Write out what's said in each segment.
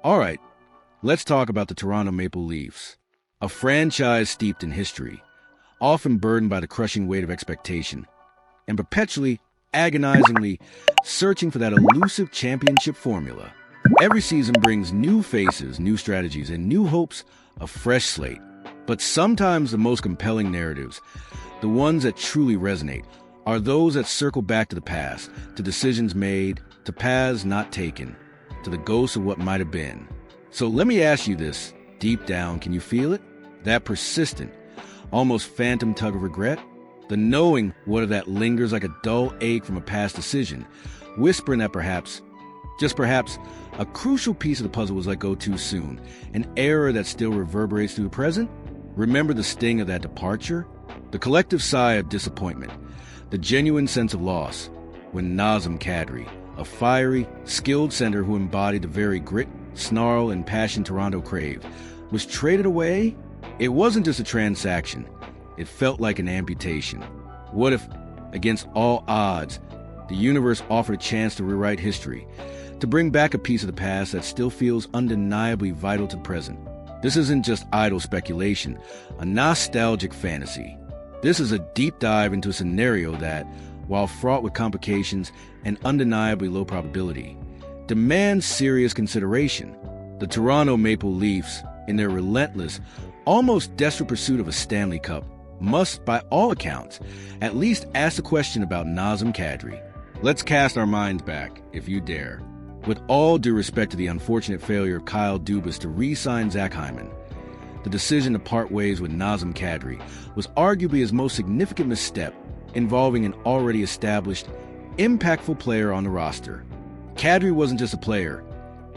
All right, let's talk about the Toronto Maple Leafs, a franchise steeped in history, often burdened by the crushing weight of expectation, and perpetually, agonizingly searching for that elusive championship formula. Every season brings new faces, new strategies, and new hopes, a fresh slate. But sometimes the most compelling narratives, the ones that truly resonate, are those that circle back to the past, to decisions made, to paths not taken, to the ghosts of what might have been. So let me ask you this, deep down, can you feel it? That persistent, almost phantom tug of regret? The knowing what if that lingers like a dull ache from a past decision, whispering that perhaps, just perhaps, a crucial piece of the puzzle was let go too soon, an error that still reverberates through the present? Remember the sting of that departure? The collective sigh of disappointment, the genuine sense of loss, when Nazem Kadri, a fiery, skilled center who embodied the very grit, snarl, and passion Toronto craved, was traded away? It wasn't just a transaction. It felt like an amputation. What if, against all odds, the universe offered a chance to rewrite history, to bring back a piece of the past that still feels undeniably vital to the present? This isn't just idle speculation, a nostalgic fantasy. This is a deep dive into a scenario that, while fraught with complications and undeniably low probability, demands serious consideration. The Toronto Maple Leafs, in their relentless, almost desperate pursuit of a Stanley Cup, must, by all accounts, at least ask the question about Nazem Kadri. Let's cast our minds back, if you dare. With all due respect to the unfortunate failure of Kyle Dubas to re-sign Zach Hyman, the decision to part ways with Nazem Kadri was arguably his most significant misstep, involving an already established, impactful player on the roster. Kadri wasn't just a player.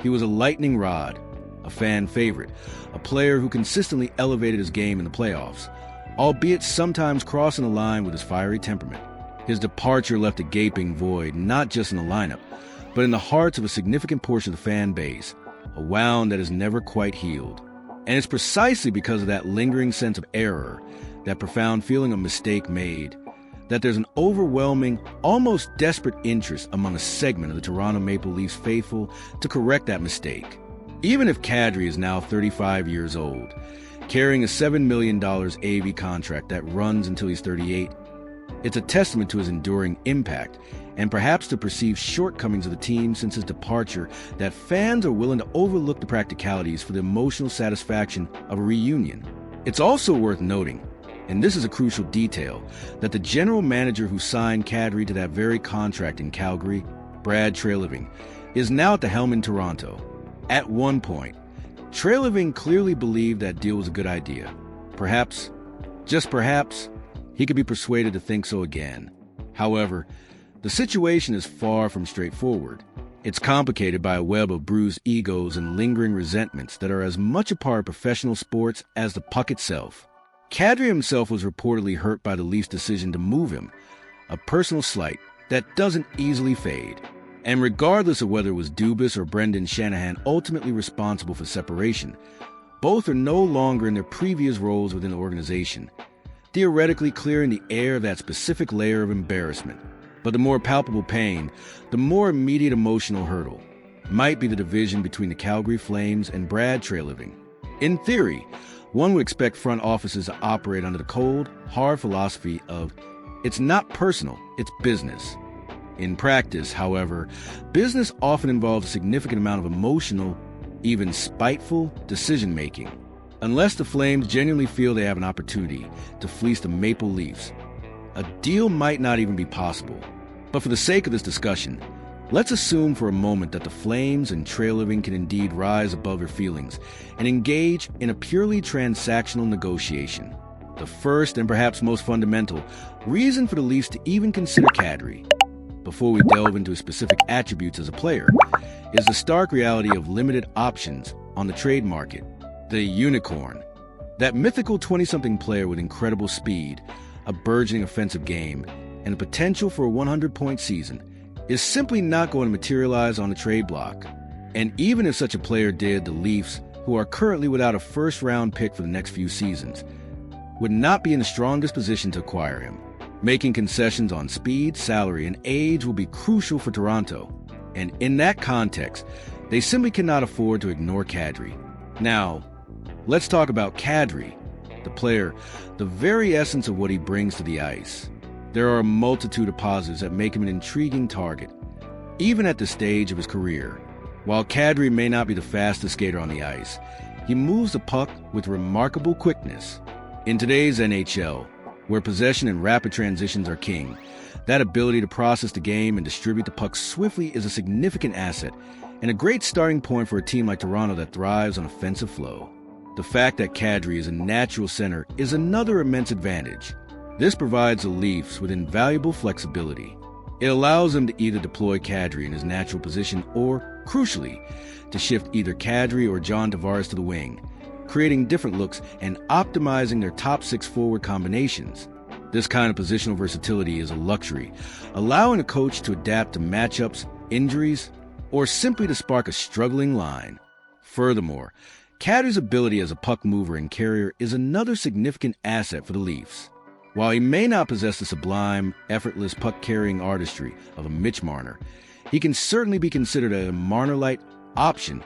He was a lightning rod, a fan favorite, a player who consistently elevated his game in the playoffs, albeit sometimes crossing the line with his fiery temperament. His departure left a gaping void, not just in the lineup, but in the hearts of a significant portion of the fan base, a wound that has never quite healed. And it's precisely because of that lingering sense of error, that profound feeling of mistake made, that there's an overwhelming, almost desperate interest among a segment of the Toronto Maple Leafs faithful to correct that mistake. Even if Kadri is now 35 years old, carrying a $7 million AV contract that runs until he's 38, it's a testament to his enduring impact and perhaps the perceived shortcomings of the team since his departure that fans are willing to overlook the practicalities for the emotional satisfaction of a reunion. It's also worth noting, and this is a crucial detail, that the general manager who signed Kadri to that very contract in Calgary, Brad Treliving, is now at the helm in Toronto. At one point, Treliving clearly believed that deal was a good idea. Perhaps, just perhaps, he could be persuaded to think so again. However, the situation is far from straightforward. It's complicated by a web of bruised egos and lingering resentments that are as much a part of professional sports as the puck itself. Kadri himself was reportedly hurt by the Leafs' decision to move him, a personal slight that doesn't easily fade. And regardless of whether it was Dubas or Brendan Shanahan ultimately responsible for separation, both are no longer in their previous roles within the organization, theoretically clearing the air of that specific layer of embarrassment. But the more palpable pain, the more immediate emotional hurdle, might be the division between the Calgary Flames and Brad Treliving. In theory, one would expect front offices to operate under the cold, hard philosophy of, it's not personal, it's business. In practice, however, business often involves a significant amount of emotional, even spiteful, decision-making. Unless the Flames genuinely feel they have an opportunity to fleece the Maple Leafs, a deal might not even be possible. But for the sake of this discussion, let's assume for a moment that the Flames and Treliving can indeed rise above their feelings and engage in a purely transactional negotiation. The first and perhaps most fundamental reason for the Leafs to even consider Kadri, before we delve into his specific attributes as a player, is the stark reality of limited options on the trade market. The unicorn, that mythical 20-something player with incredible speed, a burgeoning offensive game, and the potential for a 100-point season, is simply not going to materialize on the trade block. And even if such a player did, the Leafs, who are currently without a first-round pick for the next few seasons, would not be in the strongest position to acquire him. Making concessions on speed, salary, and age will be crucial for Toronto. And in that context, They simply cannot afford to ignore Kadri. Now, let's talk about Kadri, the player, the very essence of what he brings to the ice. There are a multitude of positives that make him an intriguing target, even at this stage of his career. While Kadri may not be the fastest skater on the ice, he moves the puck with remarkable quickness. In today's NHL, where possession and rapid transitions are king, that ability to process the game and distribute the puck swiftly is a significant asset and a great starting point for a team like Toronto that thrives on offensive flow. The fact that Kadri is a natural center is another immense advantage. This provides the Leafs with invaluable flexibility. It allows them to either deploy Kadri in his natural position or, crucially, to shift either Kadri or John Tavares to the wing, creating different looks and optimizing their top six forward combinations. This kind of positional versatility is a luxury, allowing a coach to adapt to matchups, injuries, or simply to spark a struggling line. Furthermore, Kadri's ability as a puck mover and carrier is another significant asset for the Leafs. While he may not possess the sublime, effortless puck-carrying artistry of a Mitch Marner, he can certainly be considered a Marner-like option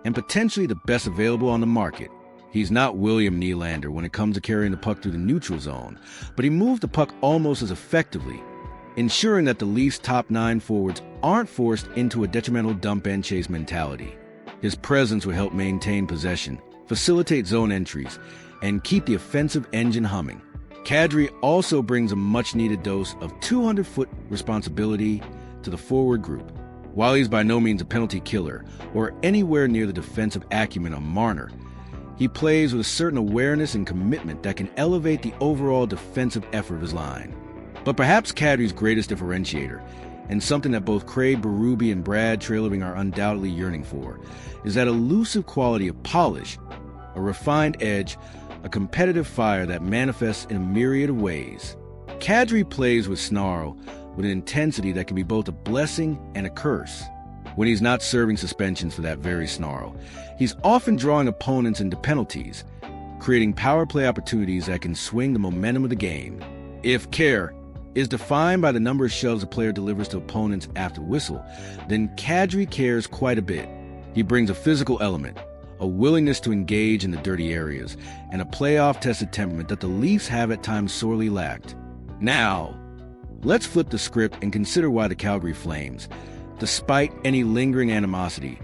and potentially the best available on the market. He's not William Nylander when it comes to carrying the puck through the neutral zone, but he moves the puck almost as effectively, ensuring that the Leafs' top 9 forwards aren't forced into a detrimental dump and chase mentality. His presence will help maintain possession, facilitate zone entries, and keep the offensive engine humming. Kadri also brings a much-needed dose of 200-foot responsibility to the forward group. While he's by no means a penalty killer or anywhere near the defensive acumen of Marner, he plays with a certain awareness and commitment that can elevate the overall defensive effort of his line. But perhaps Kadri's greatest differentiator, and something that both Craig Berube and Brad Treliving are undoubtedly yearning for, is that elusive quality of polish, a refined edge, a competitive fire that manifests in a myriad of ways. Kadri plays with snarl, with an intensity that can be both a blessing and a curse. When he's not serving suspensions for that very snarl, he's often drawing opponents into penalties, creating power play opportunities that can swing the momentum of the game. If care is defined by the number of shoves a player delivers to opponents after whistle, then Kadri cares quite a bit. He brings a physical element, a willingness to engage in the dirty areas, and a playoff-tested temperament that the Leafs have at times sorely lacked. Now, let's flip the script and consider why the Calgary Flames, despite any lingering animosity,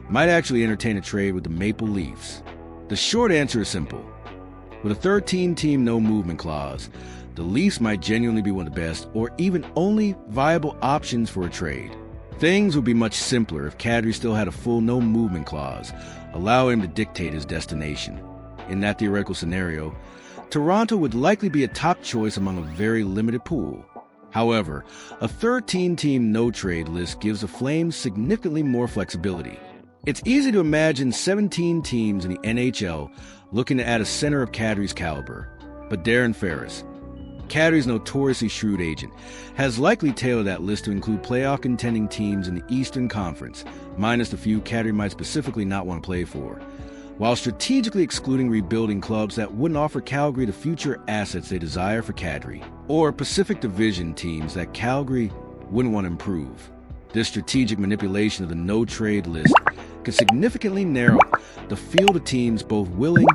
might actually entertain a trade with the Maple Leafs. The short answer is simple. With a 13-team no-movement clause, the Leafs might genuinely be one of the best or even only viable options for a trade. Things would be much simpler if Kadri still had a full no-movement clause, allowing him to dictate his destination. In that theoretical scenario, Toronto would likely be a top choice among a very limited pool. However, a 13-team no-trade list gives the Flames significantly more flexibility. It's easy to imagine 17 teams in the NHL looking to add a center of Kadri's caliber. But Darren Ferris, Kadri's notoriously shrewd agent, has likely tailored that list to include playoff-contending teams in the Eastern Conference, minus the few Kadri might specifically not want to play for, while strategically excluding rebuilding clubs that wouldn't offer Calgary the future assets they desire for Kadri, or Pacific Division teams that Calgary wouldn't want to improve. This strategic manipulation of the no-trade list could significantly narrow the field of teams both willing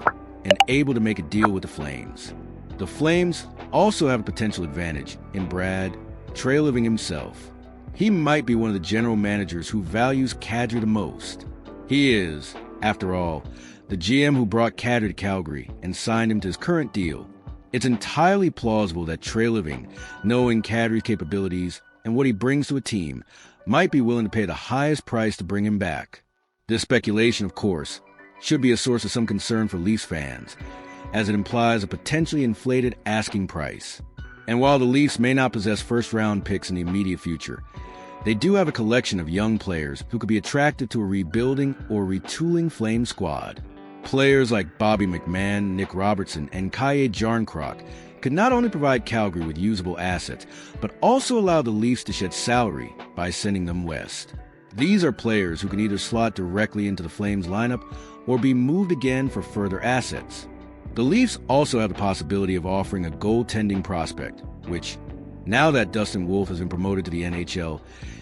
and able to make a deal with the Flames. The Flames also have a potential advantage in Brad Treliving himself. He might be one of the general managers who values Kadri the most. He is, after all, the GM who brought Kadri to Calgary and signed him to his current deal. It's entirely plausible that Treliving, knowing Kadri's capabilities and what he brings to a team, might be willing to pay the highest price to bring him back. This speculation, of course, should be a source of some concern for Leafs fans, as it implies a potentially inflated asking price. And while the Leafs may not possess first-round picks in the immediate future, they do have a collection of young players who could be attractive to a rebuilding or retooling Flame squad. Players like Bobby McMahon, Nick Robertson, and Kaye Jarnkrok could not only provide Calgary with usable assets, but also allow the Leafs to shed salary by sending them west. These are players who can either slot directly into the Flames lineup or be moved again for further assets. The Leafs also have the possibility of offering a goaltending prospect, which, now that Dustin Wolf has been promoted to the NHL,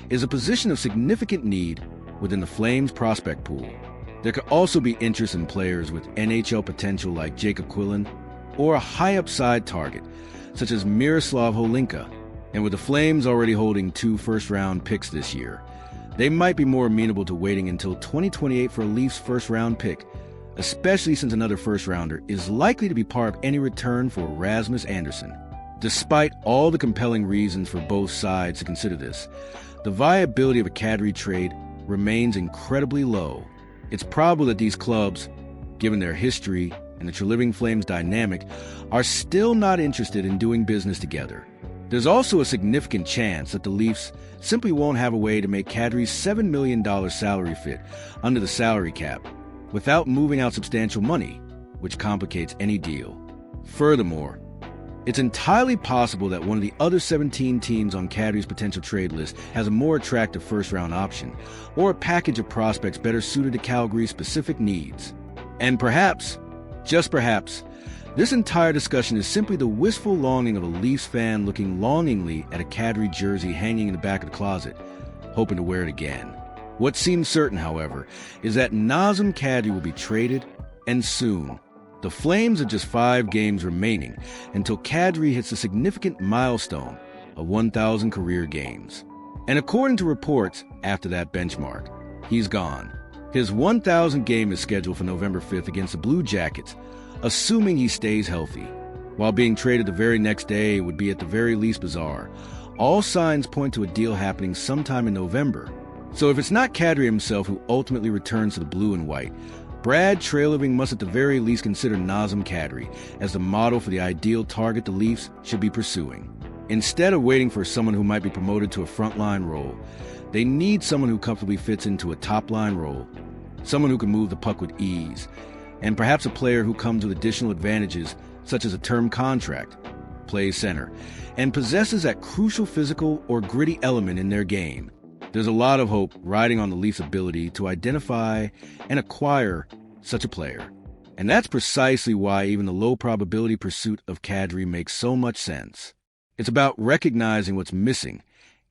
is a position of significant need within the Flames prospect pool. There could also be interest in players with NHL potential like Jacob Quillen, or a high-upside target, such as Miroslav Holinka. And with the Flames already holding 2 first-round picks this year, they might be more amenable to waiting until 2028 for a Leafs first-round pick, especially since another first-rounder is likely to be part of any return for Rasmus Andersson. Despite all the compelling reasons for both sides to consider this, the viability of a Kadri trade remains incredibly low. It's probable that these clubs, given their history and the Treliving Flames dynamic, are still not interested in doing business together. There's also a significant chance that the Leafs simply won't have a way to make Kadri's $7 million salary fit under the salary cap without moving out substantial money, which complicates any deal. Furthermore, it's entirely possible that one of the other 17 teams on Kadri's potential trade list has a more attractive first-round option, or a package of prospects better suited to Calgary's specific needs. And perhaps, just perhaps, this entire discussion is simply the wistful longing of a Leafs fan looking longingly at a Kadri jersey hanging in the back of the closet, hoping to wear it again. What seems certain, however, is that Nazem Kadri will be traded, and soon. The Flames have just 5 games remaining until Kadri hits a significant milestone of 1,000 career games. And according to reports, after that benchmark, he's gone. His 1,000th game is scheduled for November 5th against the Blue Jackets, assuming he stays healthy. While being traded the very next day would be at the very least bizarre, all signs point to a deal happening sometime in November. So if it's not Kadri himself who ultimately returns to the blue and white, Brad Treliving must at the very least consider Nazem Kadri as the model for the ideal target the Leafs should be pursuing. Instead of waiting for someone who might be promoted to a frontline role, they need someone who comfortably fits into a top-line role, someone who can move the puck with ease, and perhaps a player who comes with additional advantages such as a term contract, plays center, and possesses that crucial physical or gritty element in their game. There's a lot of hope riding on the Leafs' ability to identify and acquire such a player. And that's precisely why even the low-probability pursuit of Kadri makes so much sense. It's about recognizing what's missing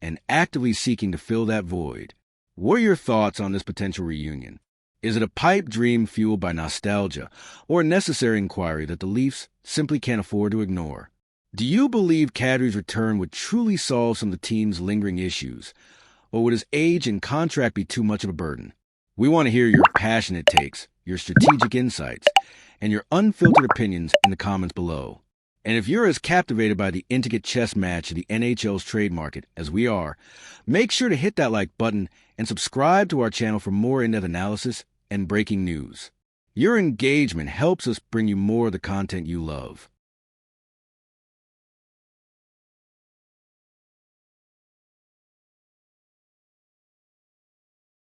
and actively seeking to fill that void. What are your thoughts on this potential reunion? Is it a pipe dream fueled by nostalgia, or a necessary inquiry that the Leafs simply can't afford to ignore? Do you believe Kadri's return would truly solve some of the team's lingering issues? Or would his age and contract be too much of a burden? We want to hear your passionate takes, your strategic insights, and your unfiltered opinions in the comments below. And if you're as captivated by the intricate chess match of the NHL's trade market as we are, make sure to hit that like button and subscribe to our channel for more in-depth analysis and breaking news. Your engagement helps us bring you more of the content you love.